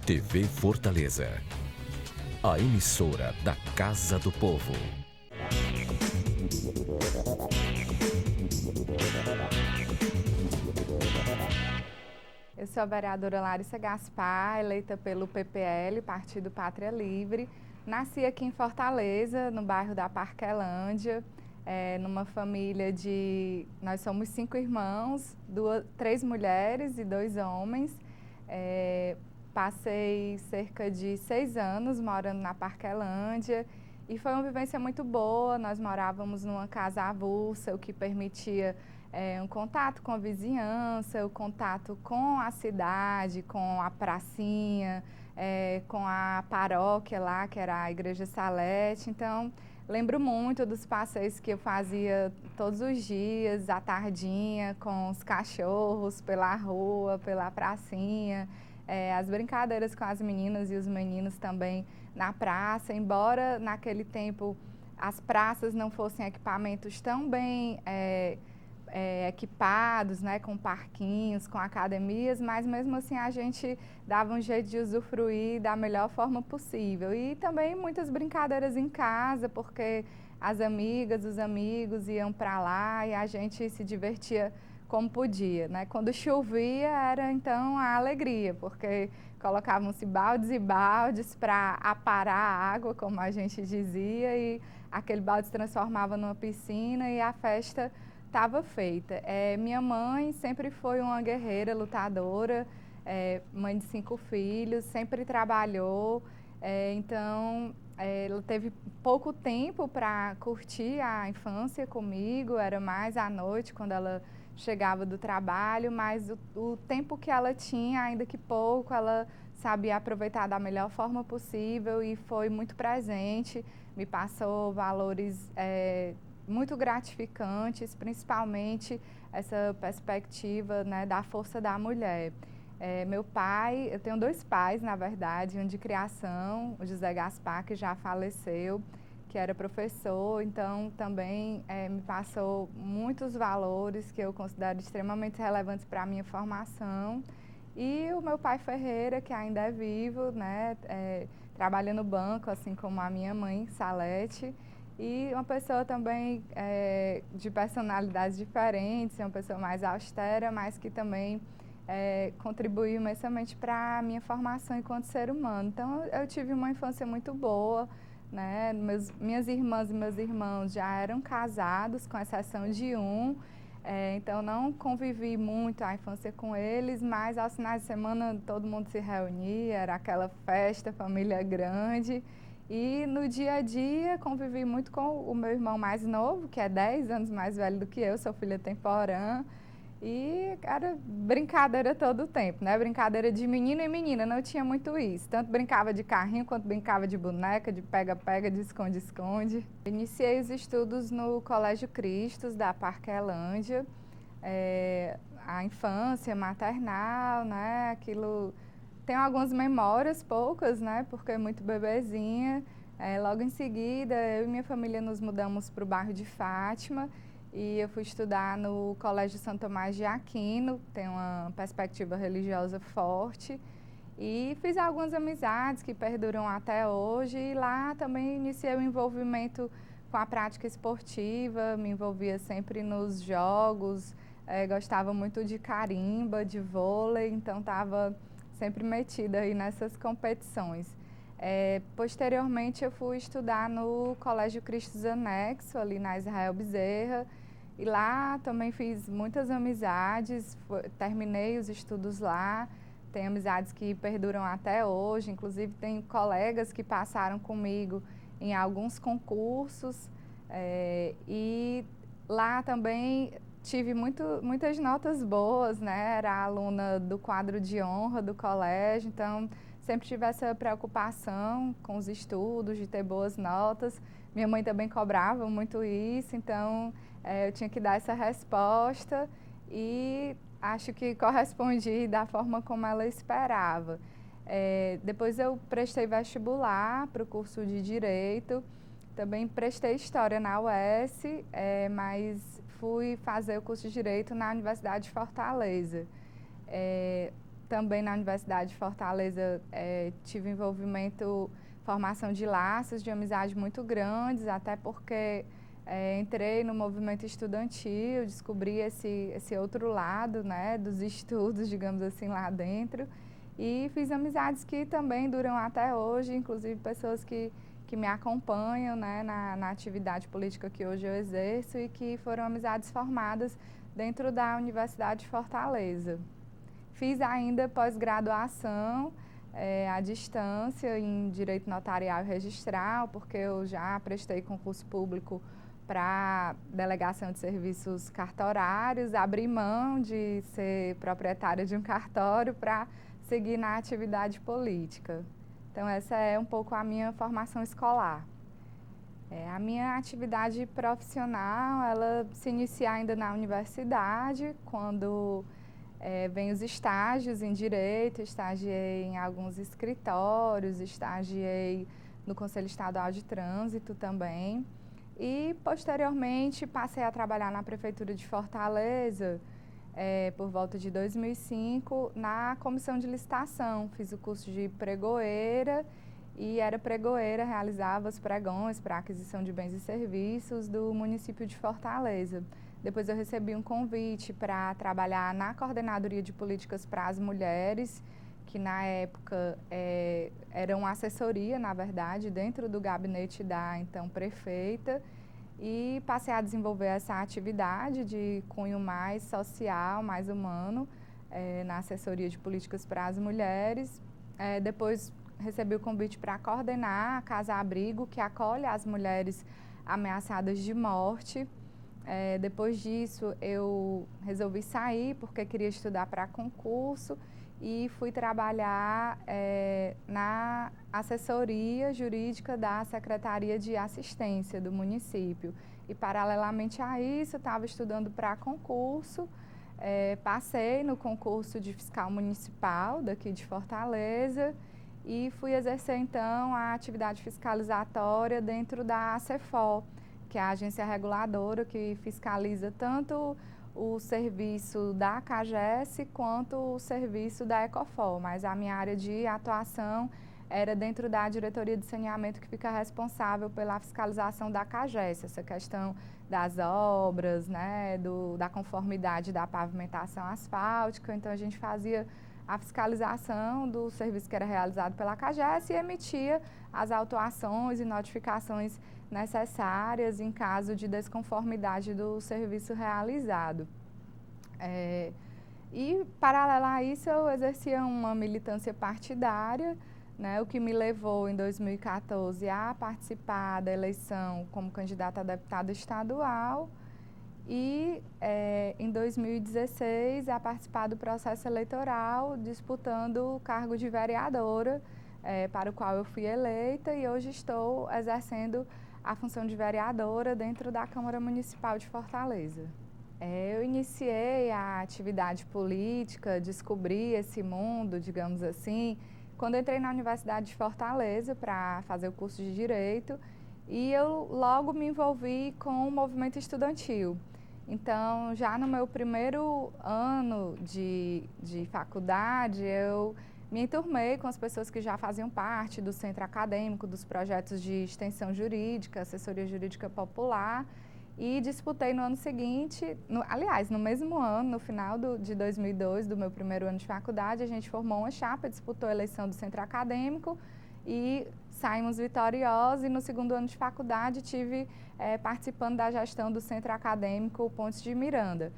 TV Fortaleza, a emissora da Casa do Povo. Eu sou a vereadora Larissa Gaspar, eleita pelo PPL, Partido Pátria Livre. Nasci aqui em Fortaleza, no bairro da Parquelândia, numa família de... Nós somos 5 irmãos, 3 mulheres e 2 homens. Passei cerca de 6 anos morando na Parquelândia e foi uma vivência muito boa. Nós morávamos numa casa avulsa, o que permitia um contato com a vizinhança, o contato com a cidade, com a pracinha, com a paróquia lá, que era a Igreja Salete. Então, lembro muito dos passeios que eu fazia todos os dias, à tardinha, com os cachorros pela rua, pela pracinha. As brincadeiras com as meninas e os meninos também na praça, embora naquele tempo as praças não fossem equipamentos tão bem equipados, né, com parquinhos, com academias, mas mesmo assim a gente dava um jeito de usufruir da melhor forma possível. E também muitas brincadeiras em casa, porque as amigas, os amigos iam para lá e a gente se divertia como podia, né? Quando chovia era então a alegria, porque colocavam-se baldes e baldes para aparar a água, como a gente dizia, e aquele balde se transformava numa piscina e a festa estava feita. Minha mãe sempre foi uma guerreira, lutadora, mãe de 5 filhos, sempre trabalhou, então ela teve pouco tempo para curtir a infância comigo, era mais à noite quando ela chegava do trabalho, mas o tempo que ela tinha, ainda que pouco, ela sabia aproveitar da melhor forma possível e foi muito presente, me passou valores muito gratificantes, principalmente essa perspectiva, né, da força da mulher. Meu pai, eu tenho 2 pais, na verdade, um de criação, o José Gaspar, que já faleceu, que era professor, então também me passou muitos valores que eu considero extremamente relevantes para a minha formação. E o meu pai Ferreira, que ainda é vivo, né, trabalha no banco, assim como a minha mãe, Salete, e uma pessoa também de personalidades diferentes, uma pessoa mais austera, mas que também contribuiu imensamente para a minha formação enquanto ser humano. Então eu tive uma infância muito boa, né? Minhas irmãs e meus irmãos já eram casados, com exceção de um, então não convivi muito a infância com eles, mas aos finais de semana todo mundo se reunia, era aquela festa, família grande. E no dia a dia convivi muito com o meu irmão mais novo, que é 10 anos mais velho do que eu, sou filha temporã. E era brincadeira todo o tempo, né? Brincadeira de menino e menina, não tinha muito isso. Tanto brincava de carrinho, quanto brincava de boneca, de pega-pega, de esconde-esconde. Iniciei os estudos no Colégio Cristos, da Parquelândia. A infância maternal, né? Aquilo... Tenho algumas memórias, poucas, né? Porque é muito bebezinha. Logo em seguida, eu e minha família nos mudamos para o bairro de Fátima. E eu fui estudar no Colégio Santo Tomás de Aquino, tem uma perspectiva religiosa forte. E fiz algumas amizades que perduram até hoje. E lá também iniciei o envolvimento com a prática esportiva, me envolvia sempre nos jogos, gostava muito de carimba, de vôlei, então estava sempre metida aí nessas competições. Posteriormente eu fui estudar no Colégio Cristos Anexo, ali na Israel Bezerra, e lá também fiz muitas amizades, terminei os estudos lá, tenho amizades que perduram até hoje, inclusive tenho colegas que passaram comigo em alguns concursos, e lá também tive muitas notas boas, né? Era aluna do quadro de honra do colégio, então sempre tive essa preocupação com os estudos, de ter boas notas. Minha mãe também cobrava muito isso, então eu tinha que dar essa resposta e acho que correspondi da forma como ela esperava. Depois eu prestei vestibular para o curso de Direito, também prestei História na UES, mas fui fazer o curso de Direito na Universidade de Fortaleza. também na Universidade de Fortaleza tive envolvimento, formação de laços de amizade muito grandes, até porque entrei no movimento estudantil, descobri esse outro lado, né, dos estudos, digamos assim, lá dentro. E fiz amizades que também duram até hoje, inclusive pessoas que me acompanham, né, na atividade política que hoje eu exerço e que foram amizades formadas dentro da Universidade de Fortaleza. Fiz ainda pós-graduação à distância em Direito Notarial e Registral, porque eu já prestei concurso público para delegação de serviços cartorários, abri mão de ser proprietária de um cartório para seguir na atividade política. Então, essa é um pouco a minha formação escolar. A minha atividade profissional, ela se inicia ainda na universidade, quando vem os estágios em Direito, estagiei em alguns escritórios, estagiei no Conselho Estadual de Trânsito também. E, posteriormente, passei a trabalhar na Prefeitura de Fortaleza, por volta de 2005, na comissão de licitação. Fiz o curso de pregoeira e era pregoeira, realizava os pregões para aquisição de bens e serviços do município de Fortaleza. Depois eu recebi um convite para trabalhar na Coordenadoria de Políticas para as Mulheres, que na época era uma assessoria, na verdade, dentro do gabinete da então prefeita. E passei a desenvolver essa atividade de cunho mais social, mais humano, na assessoria de políticas para as mulheres. Depois recebi o convite para coordenar a Casa Abrigo, que acolhe as mulheres ameaçadas de morte. Depois disso, eu resolvi sair porque queria estudar para concurso e fui trabalhar na assessoria jurídica da Secretaria de Assistência do município. E, paralelamente a isso, estava estudando para concurso, passei no concurso de fiscal municipal daqui de Fortaleza e fui exercer, então, a atividade fiscalizatória dentro da ACEFOR, que é a agência reguladora que fiscaliza tanto o serviço da CAGES quanto o serviço da Ecofor, mas a minha área de atuação era dentro da diretoria de saneamento, que fica responsável pela fiscalização da CAGES, essa questão das obras, né, da conformidade da pavimentação asfáltica. Então a gente fazia a fiscalização do serviço que era realizado pela CAGES e emitia as autuações e notificações necessárias em caso de desconformidade do serviço realizado. E, paralelo a isso, eu exercia uma militância partidária, né, o que me levou, em 2014, a participar da eleição como candidata a deputada estadual e, em 2016, a participar do processo eleitoral, disputando o cargo de vereadora, para o qual eu fui eleita, e hoje estou exercendo a função de vereadora dentro da Câmara Municipal de Fortaleza. Eu iniciei a atividade política, descobri esse mundo, digamos assim, quando entrei na Universidade de Fortaleza para fazer o curso de Direito, e eu logo me envolvi com o movimento estudantil. Então, já no meu primeiro ano de faculdade, eu me enturmei com as pessoas que já faziam parte do centro acadêmico, dos projetos de extensão jurídica, assessoria jurídica popular, e disputei no ano seguinte, aliás, no mesmo ano, no final de 2002, do meu primeiro ano de faculdade, a gente formou uma chapa, disputou a eleição do centro acadêmico e saímos vitoriosos, e no segundo ano de faculdade tive participando da gestão do centro acadêmico Pontes de Miranda.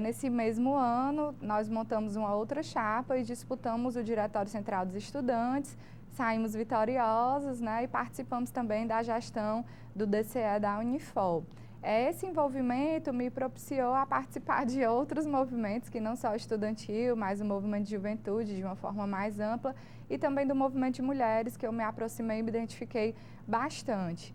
Nesse mesmo ano, nós montamos uma outra chapa e disputamos o Diretório Central dos Estudantes, saímos vitoriosos, né, e participamos também da gestão do DCE da Unifor. Esse envolvimento me propiciou a participar de outros movimentos, que não só o estudantil, mas o movimento de juventude de uma forma mais ampla, e também do movimento de mulheres, que eu me aproximei e me identifiquei bastante.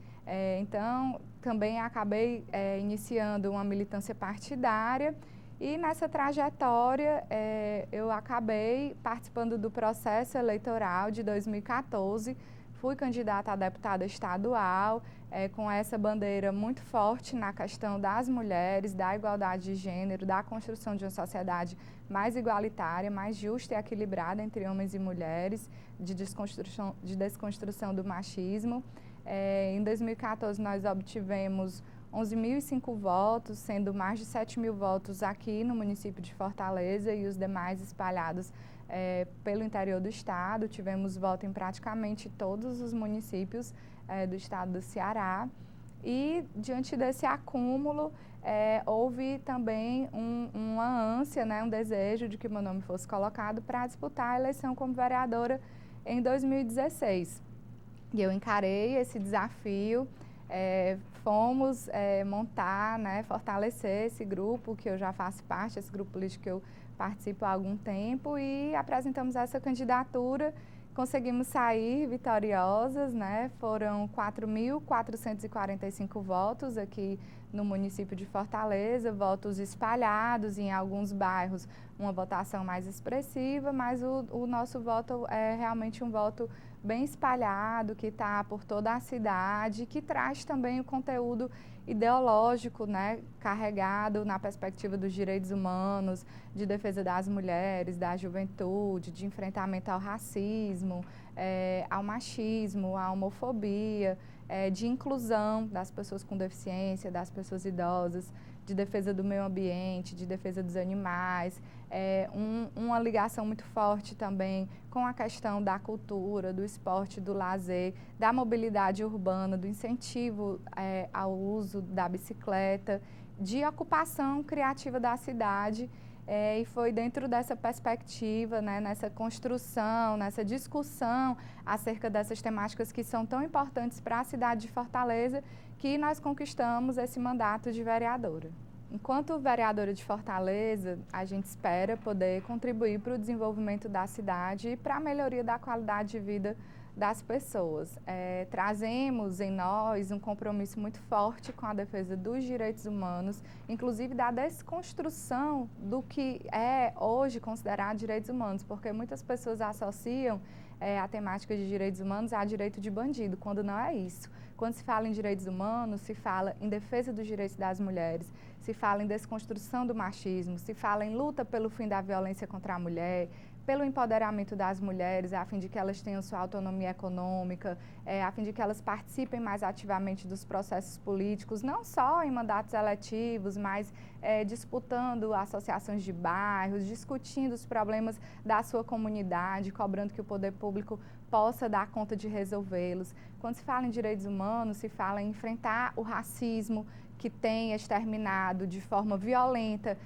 Então, também acabei iniciando uma militância partidária, e nessa trajetória eu acabei participando do processo eleitoral de 2014 fui candidata a deputada estadual, com essa bandeira muito forte na questão das mulheres, da igualdade de gênero, da construção de uma sociedade mais igualitária, mais justa e equilibrada entre homens e mulheres, de desconstrução do machismo. Em 2014, nós obtivemos 11.005 votos, sendo mais de 7.000 votos aqui no município de Fortaleza e os demais espalhados pelo interior do estado. Tivemos voto em praticamente todos os municípios do estado do Ceará. E, diante desse acúmulo, houve também uma ânsia, né, um desejo de que meu nome fosse colocado para disputar a eleição como vereadora em 2016. E eu encarei esse desafio, fomos montar, né, fortalecer esse grupo que eu já faço parte, esse grupo político que eu participo há algum tempo, e apresentamos essa candidatura. Conseguimos sair vitoriosas, né? Foram 4.445 votos aqui no município de Fortaleza, votos espalhados em alguns bairros, uma votação mais expressiva, mas o nosso voto é realmente um voto bem espalhado, que está por toda a cidade, que traz também o conteúdo ideológico, né, carregado na perspectiva dos direitos humanos, de defesa das mulheres, da juventude, de enfrentamento ao racismo, ao machismo, à homofobia, de inclusão das pessoas com deficiência, das pessoas idosas, de defesa do meio ambiente, de defesa dos animais, uma ligação muito forte também com a questão da cultura, do esporte, do lazer, da mobilidade urbana, do incentivo ao uso da bicicleta, de ocupação criativa da cidade. E foi dentro dessa perspectiva, né, nessa construção, nessa discussão acerca dessas temáticas que são tão importantes para a cidade de Fortaleza, que nós conquistamos esse mandato de vereadora. Enquanto vereadora de Fortaleza, a gente espera poder contribuir para o desenvolvimento da cidade e para a melhoria da qualidade de vida das pessoas. Trazemos em nós um compromisso muito forte com a defesa dos direitos humanos, inclusive da desconstrução do que é hoje considerado direitos humanos, porque muitas pessoas associam a temática de direitos humanos a direito de bandido, quando não é isso. Quando se fala em direitos humanos, se fala em defesa dos direitos das mulheres, se fala em desconstrução do machismo, se fala em luta pelo fim da violência contra a mulher, pelo empoderamento das mulheres, a fim de que elas tenham sua autonomia econômica, a fim de que elas participem mais ativamente dos processos políticos, não só em mandatos eletivos, mas disputando associações de bairros, discutindo os problemas da sua comunidade, cobrando que o poder público possa dar conta de resolvê-los. Quando se fala em direitos humanos, se fala em enfrentar o racismo que tem exterminado de forma violenta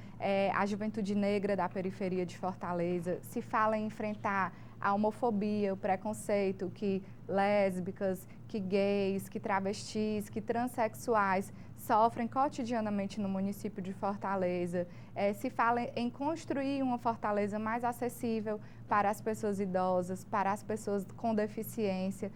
a juventude negra da periferia de Fortaleza. Se fala em enfrentar a homofobia, o preconceito que lésbicas, que gays, que travestis, que transexuais sofrem cotidianamente no município de Fortaleza. Se fala em construir uma Fortaleza mais acessível para as pessoas idosas, para as pessoas com deficiência.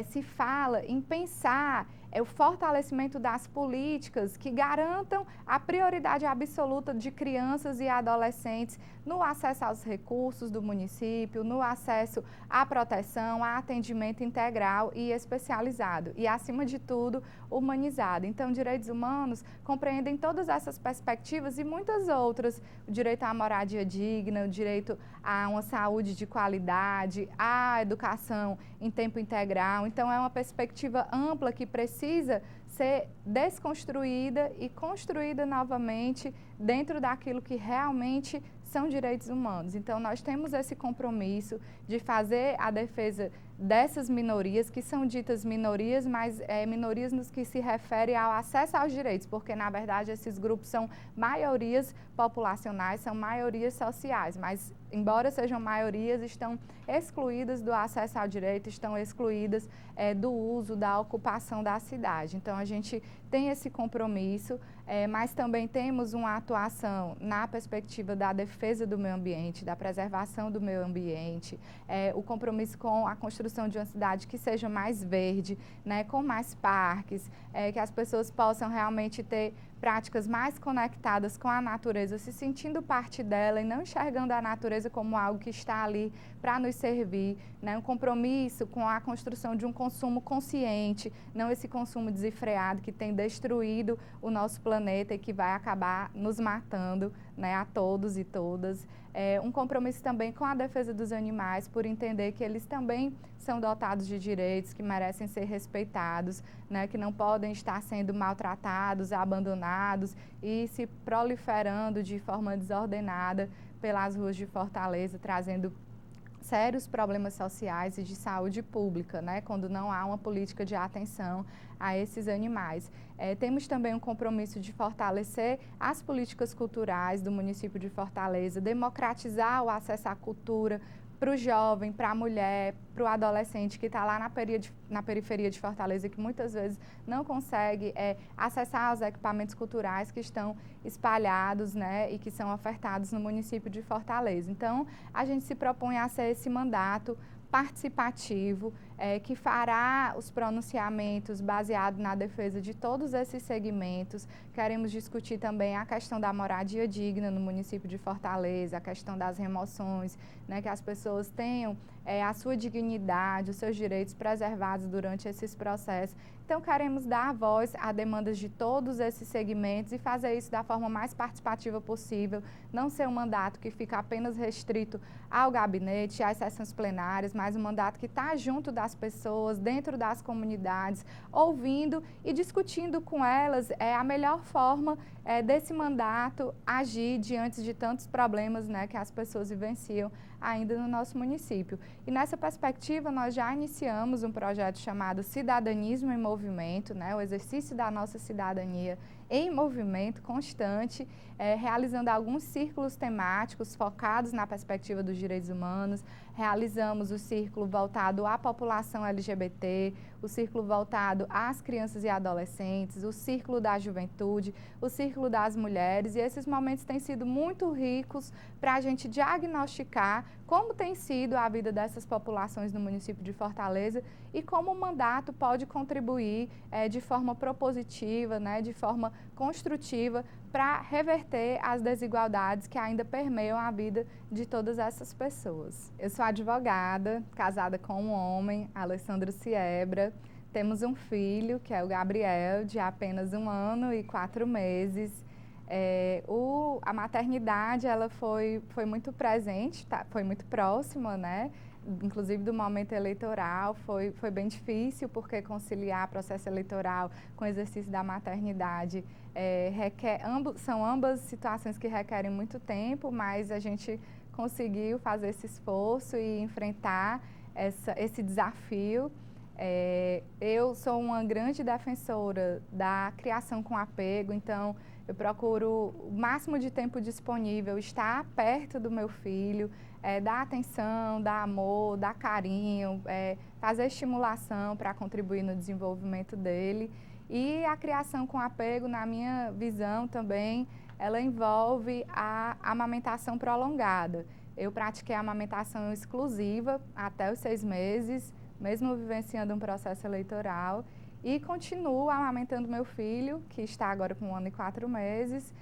Se fala em pensar o fortalecimento das políticas que garantam a prioridade absoluta de crianças e adolescentes no acesso aos recursos do município, no acesso à proteção, a atendimento integral e especializado e, acima de tudo, humanizado. Então, direitos humanos compreendem todas essas perspectivas e muitas outras: o direito à moradia digna, o direito a uma saúde de qualidade, a educação em tempo integral. Então, é uma perspectiva ampla que precisa ser desconstruída e construída novamente dentro daquilo que realmente são direitos humanos. Então, nós temos esse compromisso de fazer a defesa dessas minorias, que são ditas minorias, mas minorias nos que se refere ao acesso aos direitos, porque, na verdade, esses grupos são maiorias populacionais, são maiorias sociais, mas, embora sejam maiorias, estão excluídas do acesso ao direito, estão excluídas do uso, da ocupação da cidade. Então, a gente tem esse compromisso, mas também temos uma atuação na perspectiva da defesa do meio ambiente, da preservação do meio ambiente, o compromisso com a construção de uma cidade que seja mais verde, né, com mais parques, que as pessoas possam realmente ter práticas mais conectadas com a natureza, se sentindo parte dela e não enxergando a natureza como algo que está ali para nos servir, né? Um compromisso com a construção de um consumo consciente, não esse consumo desenfreado que tem destruído o nosso planeta e que vai acabar nos matando, né, a todos e todas. Um compromisso também com a defesa dos animais, por entender que eles também são dotados de direitos, que merecem ser respeitados, né, que não podem estar sendo maltratados, abandonados e se proliferando de forma desordenada pelas ruas de Fortaleza, trazendo sérios problemas sociais e de saúde pública, né, quando não há uma política de atenção a esses animais. Temos também um compromisso de fortalecer as políticas culturais do município de Fortaleza, democratizar o acesso à cultura para o jovem, para a mulher, para o adolescente que está lá na periferia de Fortaleza, que muitas vezes não consegue acessar os equipamentos culturais que estão espalhados, né, e que são ofertados no município de Fortaleza. Então, a gente se propõe a ser esse mandato participativo, que fará os pronunciamentos baseados na defesa de todos esses segmentos. Queremos discutir também a questão da moradia digna no município de Fortaleza, a questão das remoções, né, que as pessoas tenham a sua dignidade, os seus direitos preservados durante esses processos. Então, queremos dar voz a demandas de todos esses segmentos e fazer isso da forma mais participativa possível, não ser um mandato que fica apenas restrito ao gabinete, às sessões plenárias, mas um mandato que está junto das pessoas, dentro das comunidades, ouvindo e discutindo com elas a melhor forma desse mandato agir diante de tantos problemas, né, que as pessoas vivenciam ainda no nosso município. E nessa perspectiva, nós já iniciamos um projeto chamado Cidadanismo em Movimento, né, o exercício da nossa cidadania em movimento constante, realizando alguns círculos temáticos focados na perspectiva dos direitos humanos. Realizamos o círculo voltado à população LGBT, o círculo voltado às crianças e adolescentes, o círculo da juventude, o círculo das mulheres, e esses momentos têm sido muito ricos para a gente diagnosticar como tem sido a vida dessas populações no município de Fortaleza e como o mandato pode contribuir de forma propositiva, né, de forma construtiva, para reverter as desigualdades que ainda permeiam a vida de todas essas pessoas. Eu sou advogada, casada com um homem, Alessandro Siebra. Temos um filho, que é o Gabriel, de apenas 1 ano e 4 meses. A maternidade ela foi muito presente, foi muito próxima, né? Inclusive do momento eleitoral, foi bem difícil, porque conciliar processo eleitoral com o exercício da maternidade são ambas situações que requerem muito tempo, mas a gente conseguiu fazer esse esforço e enfrentar esse desafio. Eu sou uma grande defensora da criação com apego, então eu procuro o máximo de tempo disponível estar perto do meu filho, dar atenção, dar amor, dar carinho, fazer estimulação para contribuir no desenvolvimento dele. E a criação com apego, na minha visão também, ela envolve a amamentação prolongada. Eu pratiquei a amamentação exclusiva até os 6 meses, mesmo vivenciando um processo eleitoral, e continuo amamentando meu filho, que está agora com 1 ano e 4 meses,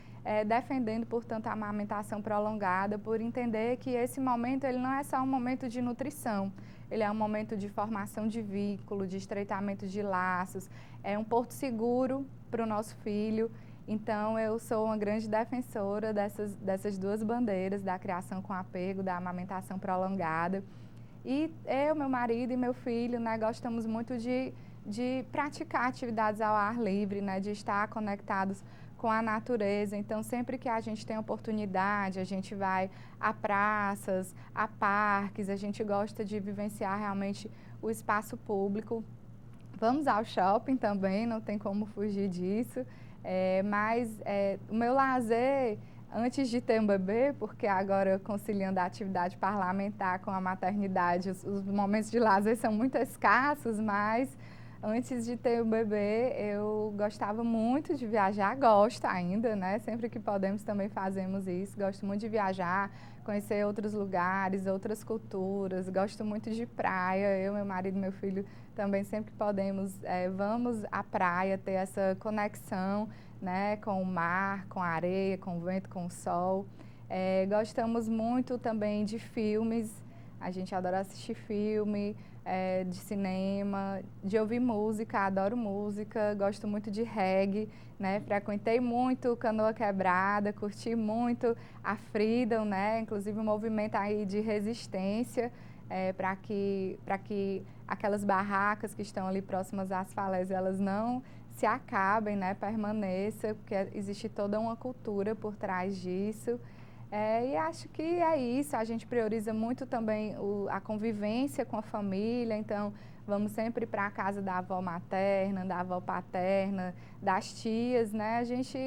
defendendo, portanto, a amamentação prolongada, por entender que esse momento ele não é só um momento de nutrição, ele é um momento de formação de vínculo, de estreitamento de laços, é um porto seguro para o nosso filho. Então, eu sou uma grande defensora dessas duas bandeiras, da criação com apego, da amamentação prolongada. E eu, meu marido e meu filho, né, gostamos muito de praticar atividades ao ar livre, né, de estar conectados com a natureza. Então, sempre que a gente tem oportunidade, a gente vai a praças, a parques, a gente gosta de vivenciar realmente o espaço público. Vamos ao shopping também, não tem como fugir disso. Mas o meu lazer, antes de ter um bebê, porque agora conciliando a atividade parlamentar com a maternidade, os momentos de lazer são muito escassos, mas antes de ter o bebê, eu gostava muito de viajar, gosto ainda, né? Sempre que podemos também fazemos isso. Gosto muito de viajar, conhecer outros lugares, outras culturas. Gosto muito de praia. Eu, meu marido e meu filho também, sempre que podemos, vamos à praia, ter essa conexão, né, com o mar, com a areia, com o vento, com o sol. Gostamos muito também de filmes. A gente adora assistir filme, de cinema, de ouvir música, adoro música, gosto muito de reggae, né? Frequentei muito Canoa Quebrada, curti muito a Freedom, né? Inclusive um movimento aí de resistência, para que aquelas barracas que estão ali próximas às falésias, elas não se acabem, né? Permaneça, porque existe toda uma cultura por trás disso. E acho que é isso, a gente prioriza muito também a convivência com a família, então vamos sempre para a casa da avó materna, da avó paterna, das tias, né? A gente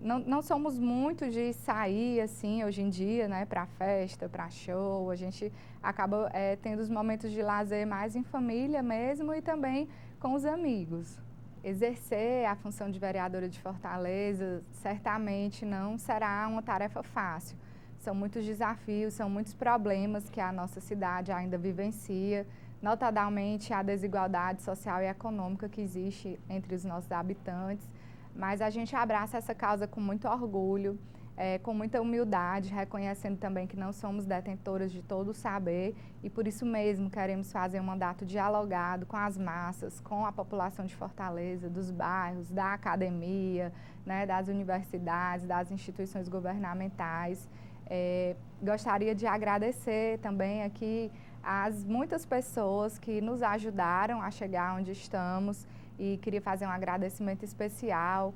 não somos muito de sair assim hoje em dia, né, para festa, para show, a gente acaba tendo os momentos de lazer mais em família mesmo e também com os amigos. Exercer a função de vereadora de Fortaleza certamente não será uma tarefa fácil. São muitos desafios, são muitos problemas que a nossa cidade ainda vivencia, notadamente a desigualdade social e econômica que existe entre os nossos habitantes, mas a gente abraça essa causa com muito orgulho, com muita humildade, reconhecendo também que não somos detentoras de todo o saber e por isso mesmo queremos fazer um mandato dialogado com as massas, com a população de Fortaleza, dos bairros, da academia, né, das universidades, das instituições governamentais. Gostaria de agradecer também aqui as muitas pessoas que nos ajudaram a chegar onde estamos e queria fazer um agradecimento especial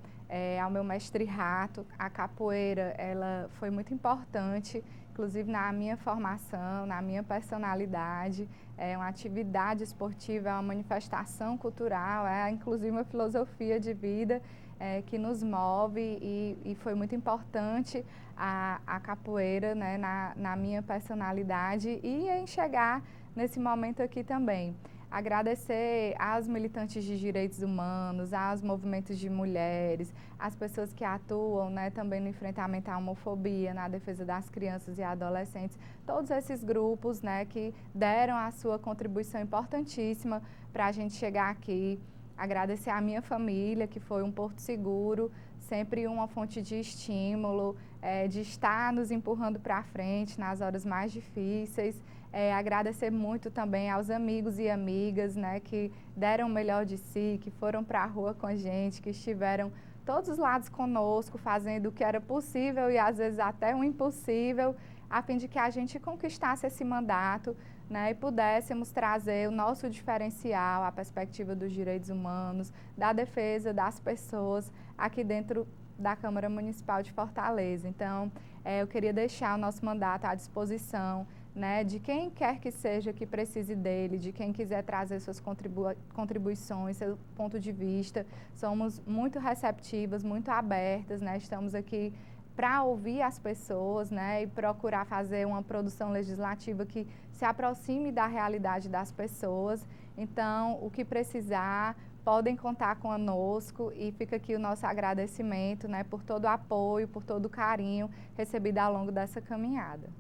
ao meu mestre Rato. A capoeira, ela foi muito importante, inclusive na minha formação, na minha personalidade. É uma atividade esportiva, é uma manifestação cultural, é inclusive uma filosofia de vida que nos move e foi muito importante a capoeira, né, na minha personalidade e em chegar nesse momento aqui também. Agradecer às militantes de direitos humanos, aos movimentos de mulheres, às pessoas que atuam, né, também no enfrentamento à homofobia, na defesa das crianças e adolescentes, todos esses grupos, né, que deram a sua contribuição importantíssima para a gente chegar aqui. Agradecer à minha família, que foi um porto seguro, sempre uma fonte de estímulo, de estar nos empurrando para frente nas horas mais difíceis. Agradecer muito também aos amigos e amigas, né, que deram o melhor de si, que foram para a rua com a gente, que estiveram todos os lados conosco, fazendo o que era possível e às vezes até o impossível, a fim de que a gente conquistasse esse mandato, né, e pudéssemos trazer o nosso diferencial, a perspectiva dos direitos humanos, da defesa das pessoas aqui dentro da Câmara Municipal de Fortaleza. Então, eu queria deixar o nosso mandato à disposição, né, de quem quer que seja que precise dele, de quem quiser trazer suas contribuições, seu ponto de vista. Somos muito receptivas, muito abertas, né, estamos aqui para ouvir as pessoas, né, e procurar fazer uma produção legislativa que se aproxime da realidade das pessoas. Então, o que precisar, podem contar conosco e fica aqui o nosso agradecimento, né, por todo o apoio, por todo o carinho recebido ao longo dessa caminhada.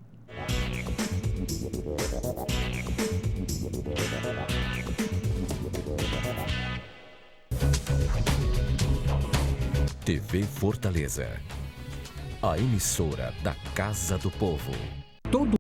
TV Fortaleza, a emissora da Casa do Povo.